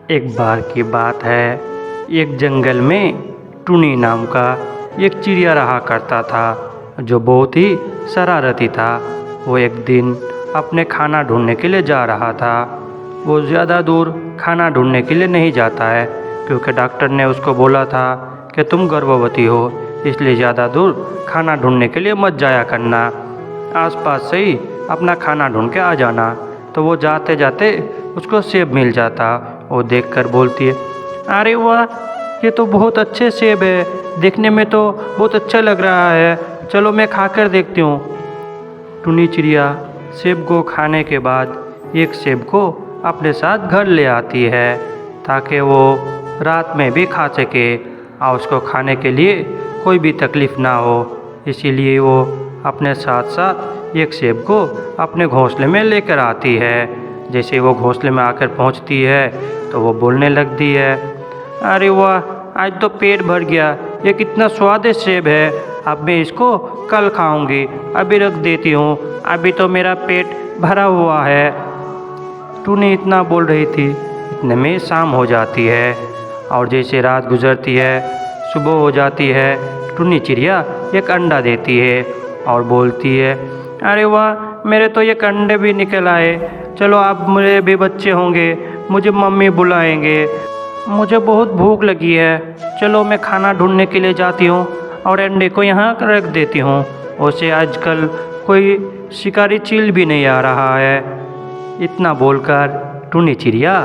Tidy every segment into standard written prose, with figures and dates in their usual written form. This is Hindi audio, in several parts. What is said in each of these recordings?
एक बार की बात है, एक जंगल में टुनी नाम का एक चिड़िया रहा करता था, जो बहुत ही शरारती था। वो एक दिन अपने खाना ढूंढने के लिए जा रहा था। वो ज़्यादा दूर खाना ढूंढने के लिए नहीं जाता है, क्योंकि डॉक्टर ने उसको बोला था कि तुम गर्भवती हो, इसलिए ज़्यादा दूर खाना ढूंढने के लिए मत जाया करना, आसपास से ही अपना खाना ढूंढ के आ जाना। तो वो जाते जाते उसको सेब मिल जाता। वो देखकर बोलती है, अरे वाह, ये तो बहुत अच्छे सेब है, देखने में तो बहुत अच्छा लग रहा है, चलो मैं खाकर देखती हूँ। टुनी चिड़िया सेब को खाने के बाद एक सेब को अपने साथ घर ले आती है, ताकि वो रात में भी खा सके और उसको खाने के लिए कोई भी तकलीफ़ ना हो। इसीलिए वो अपने साथ साथ एक सेब को अपने घोंसले में लेकर आती है। जैसे वो घोंसले में आकर पहुंचती है तो वो बोलने लगती है, अरे वाह, आज तो पेट भर गया, ये कितना स्वादिष्ट सेब है, अब मैं इसको कल खाऊंगी, अभी रख देती हूँ, अभी तो मेरा पेट भरा हुआ है। टुनी इतना बोल रही थी, इतने में शाम हो जाती है और जैसे रात गुजरती है, सुबह हो जाती है। टुनी चिड़िया एक अंडा देती है और बोलती है, अरे वाह, मेरे तो ये अंडे भी निकल आए, चलो अब मेरे भी बच्चे होंगे, मुझे मम्मी बुलाएंगे, मुझे बहुत भूख लगी है, चलो मैं खाना ढूंढने के लिए जाती हूँ और अंडे को यहाँ रख देती हूँ। उसे आजकल कोई शिकारी चील भी नहीं आ रहा है। इतना बोलकर टुनी चिड़िया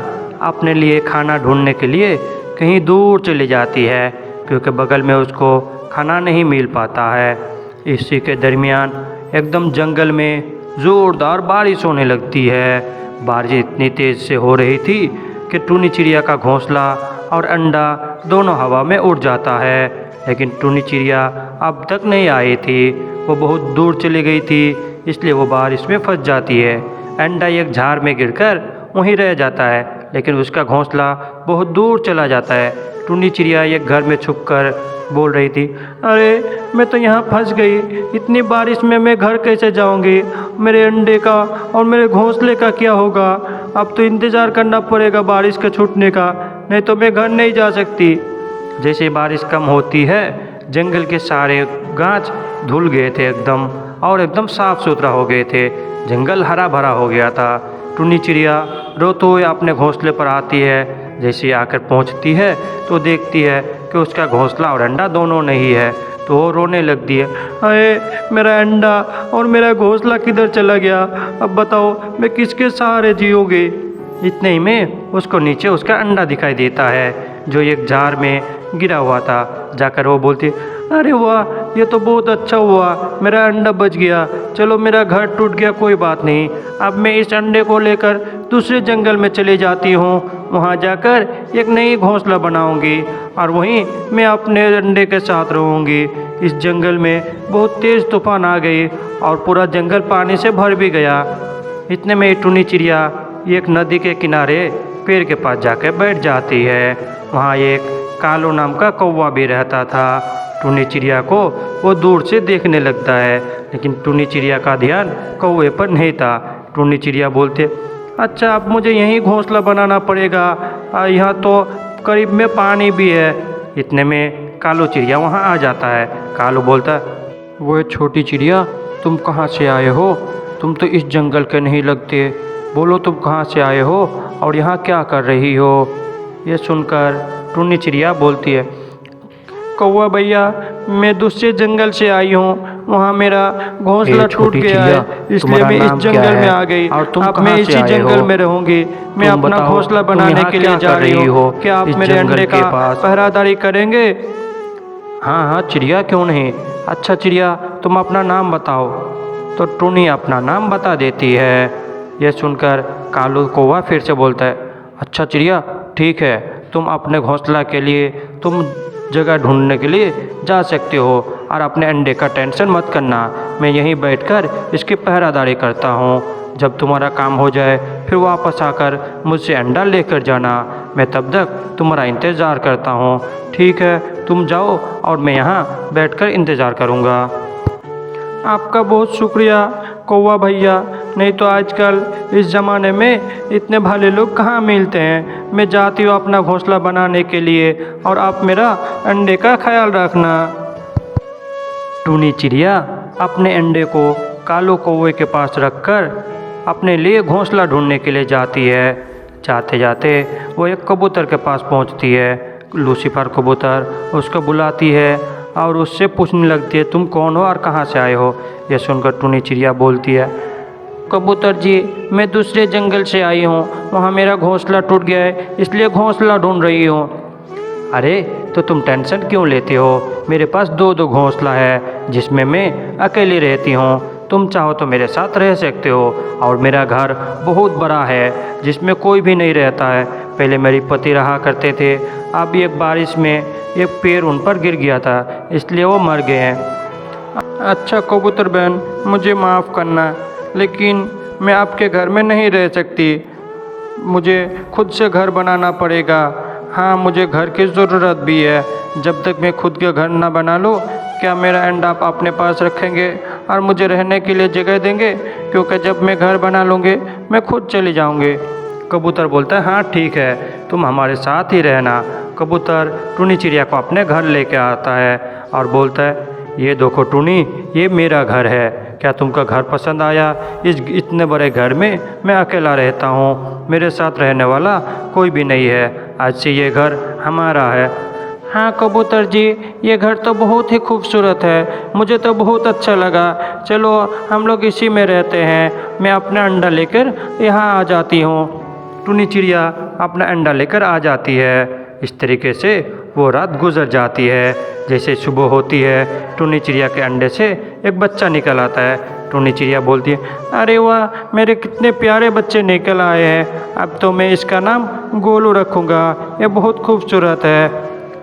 अपने लिए खाना ढूंढने के लिए कहीं दूर चली जाती है, क्योंकि बगल में उसको खाना नहीं मिल पाता है। इसी के दरमियान एकदम जंगल में ज़ोरदार बारिश होने लगती है। बारिश इतनी तेज़ से हो रही थी कि टुनी चिड़िया का घोंसला और अंडा दोनों हवा में उड़ जाता है। लेकिन टुनी चिड़िया अब तक नहीं आई थी, वो बहुत दूर चली गई थी, इसलिए वो बारिश में फंस जाती है। अंडा एक झाड़ में गिरकर वहीं रह जाता है, लेकिन उसका घोंसला बहुत दूर चला जाता है। टुनी चिड़िया एक घर में छुपकर बोल रही थी, अरे मैं तो यहाँ फंस गई, इतनी बारिश में मैं घर कैसे जाऊँगी, मेरे अंडे का और मेरे घोंसले का क्या होगा, अब तो इंतज़ार करना पड़ेगा बारिश के छूटने का, नहीं तो मैं घर नहीं जा सकती। जैसे बारिश कम होती है, जंगल के सारे गाछ धुल गए थे एकदम, और एकदम साफ़ सुथरा हो गए थे, जंगल हरा भरा हो गया था। टुनी चिड़िया रोते हुए अपने घोंसले पर आती है। जैसे आकर पहुंचती है तो देखती है कि उसका घोंसला और अंडा दोनों नहीं है, तो वो रोने लगती है, अरे मेरा अंडा और मेरा घोंसला किधर चला गया, अब बताओ मैं किसके सहारे जीऊँगी। इतने ही में उसको नीचे उसका अंडा दिखाई देता है, जो एक जार में गिरा हुआ था। जाकर वो बोलती, अरे वाह, ये तो बहुत अच्छा हुआ, मेरा अंडा बच गया, चलो मेरा घर टूट गया कोई बात नहीं, अब मैं इस अंडे को लेकर दूसरे जंगल में चले जाती हूँ, वहाँ जाकर एक नई घोंसला बनाऊँगी और वहीं मैं अपने अंडे के साथ रहूँगी। इस जंगल में बहुत तेज़ तूफान आ गई और पूरा जंगल पानी से भर भी गया। इतने में टुनी चिड़िया एक नदी के किनारे पेड़ के पास जाकर बैठ जाती है। वहाँ एक कालू नाम का कौवा भी रहता था। टुनी चिड़िया को वो दूर से देखने लगता है, लेकिन टुनी चिड़िया का ध्यान कौवे पर नहीं था। टुनी चिड़िया बोलते, अच्छा अब मुझे यहीं घोंसला बनाना पड़ेगा, यहाँ तो करीब में पानी भी है। इतने में कालू चिड़िया वहाँ आ जाता है। कालू बोलता, वो छोटी चिड़िया, तुम कहाँ से आए हो, तुम तो इस जंगल के नहीं लगते, बोलो तुम कहाँ से आए हो और यहाँ क्या कर रही हो। ये सुनकर टुनी चिड़िया बोलती है, कौवा भैया, मैं दूसरे जंगल से आई हूँ, वहाँ मेरा घोंसला टूट गया है, इसलिए मैं इस जंगल में आ गई, अब मैं इसी जंगल में रहूँगी, मैं अपना घोंसला बनाने के लिए जा रही हूँ, क्या आप मेरे अंडे का पहरादारी करेंगे। हाँ हाँ चिड़िया, क्यों नहीं, अच्छा चिड़िया तुम अपना नाम बताओ। तो टुनी अपना नाम बता देती है। यह सुनकर कालू कौवा फिर से बोलता है, अच्छा चिड़िया ठीक है, तुम अपने घोंसला के लिए तुम जगह ढूंढने के लिए जा सकते हो और अपने अंडे का टेंशन मत करना, मैं यहीं बैठकर इसकी पहरादारी करता हूँ, जब तुम्हारा काम हो जाए फिर वापस आकर मुझसे अंडा लेकर जाना, मैं तब तक तुम्हारा इंतज़ार करता हूँ। ठीक है, तुम जाओ और मैं यहाँ बैठकर इंतज़ार करूँगा। आपका बहुत शुक्रिया कौवा भैया, नहीं तो आजकल इस ज़माने में इतने भले लोग कहाँ मिलते हैं। मैं जाती हूँ अपना घोंसला बनाने के लिए और आप मेरा अंडे का ख्याल रखना। टूनी चिड़िया अपने अंडे को कालो कौवे के पास रखकर अपने लिए घोंसला ढूंढने के लिए जाती है। जाते जाते वो एक कबूतर के पास पहुंचती है। लूसीफर कबूतर उसको बुलाती है और उससे पूछने लगती है, तुम कौन हो और कहाँ से आए हो। यह सुनकर टूनी चिड़िया बोलती है, कबूतर जी, मैं दूसरे जंगल से आई हूँ, वहाँ मेरा घोंसला टूट गया है, इसलिए घोंसला ढूंढ रही हूँ। अरे तो तुम टेंशन क्यों लेते हो, मेरे पास दो घोंसला है जिसमें मैं अकेली रहती हूँ। तुम चाहो तो मेरे साथ रह सकते हो और मेरा घर बहुत बड़ा है जिसमें कोई भी नहीं रहता है। पहले मेरे पति रहा करते थे, अभी एक बारिश में एक पेड़ उन पर गिर गया था इसलिए वो मर गए हैं। अच्छा कबूतर बहन, मुझे माफ़ करना, लेकिन मैं आपके घर में नहीं रह सकती, मुझे खुद से घर बनाना पड़ेगा। हाँ, मुझे घर की ज़रूरत भी है। जब तक मैं खुद का घर ना बना लूँ, क्या मेरा अंडा आप अपने पास रखेंगे और मुझे रहने के लिए जगह देंगे? क्योंकि जब मैं घर बना लूँगी मैं खुद चली जाऊँगी। कबूतर बोलता है, हाँ ठीक है, तुम हमारे साथ ही रहना। कबूतर टूनी चिड़िया को अपने घर लेके आता है और बोलता है, ये देखो टूनी, ये मेरा घर है, क्या तुमका घर पसंद आया? इस इतने बड़े घर में मैं अकेला रहता हूँ, मेरे साथ रहने वाला कोई भी नहीं है, आज से ये घर हमारा है। हाँ कबूतर जी, ये घर तो बहुत ही खूबसूरत है, मुझे तो बहुत अच्छा लगा, चलो हम लोग इसी में रहते हैं, मैं अपना अंडा लेकर यहाँ आ जाती हूँ। टूनी चिड़िया अपना अंडा लेकर आ जाती है। इस तरीके से वो रात गुजर जाती है। जैसे सुबह होती है, टूनी चिड़िया के अंडे से एक बच्चा निकल आता है। टूनी चिड़िया बोलती है, अरे वाह, मेरे कितने प्यारे बच्चे निकल आए हैं, अब तो मैं इसका नाम गोलू रखूँगा, ये बहुत खूबसूरत है।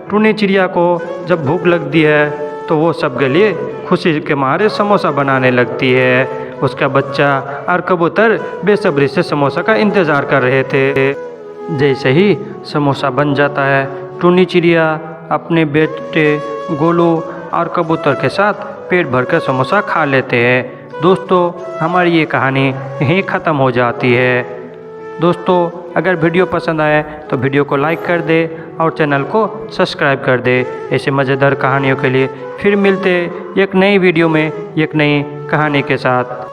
टूनी चिड़िया को जब भूख लगती है तो वो सबके लिए खुशी के मारे समोसा बनाने लगती है। उसका बच्चा और कबूतर बेसब्री से समोसा का इंतज़ार कर रहे थे। जैसे ही समोसा बन जाता है, टूनी चिड़िया अपने बेटे गोलू और कबूतर के साथ पेट भरकर समोसा खा लेते हैं। दोस्तों, हमारी ये कहानी यहीं ख़त्म हो जाती है। दोस्तों, अगर वीडियो पसंद आए तो वीडियो को लाइक कर दे और चैनल को सब्सक्राइब कर दे। ऐसे मज़ेदार कहानियों के लिए फिर मिलते एक नई वीडियो में एक नई कहानी के साथ।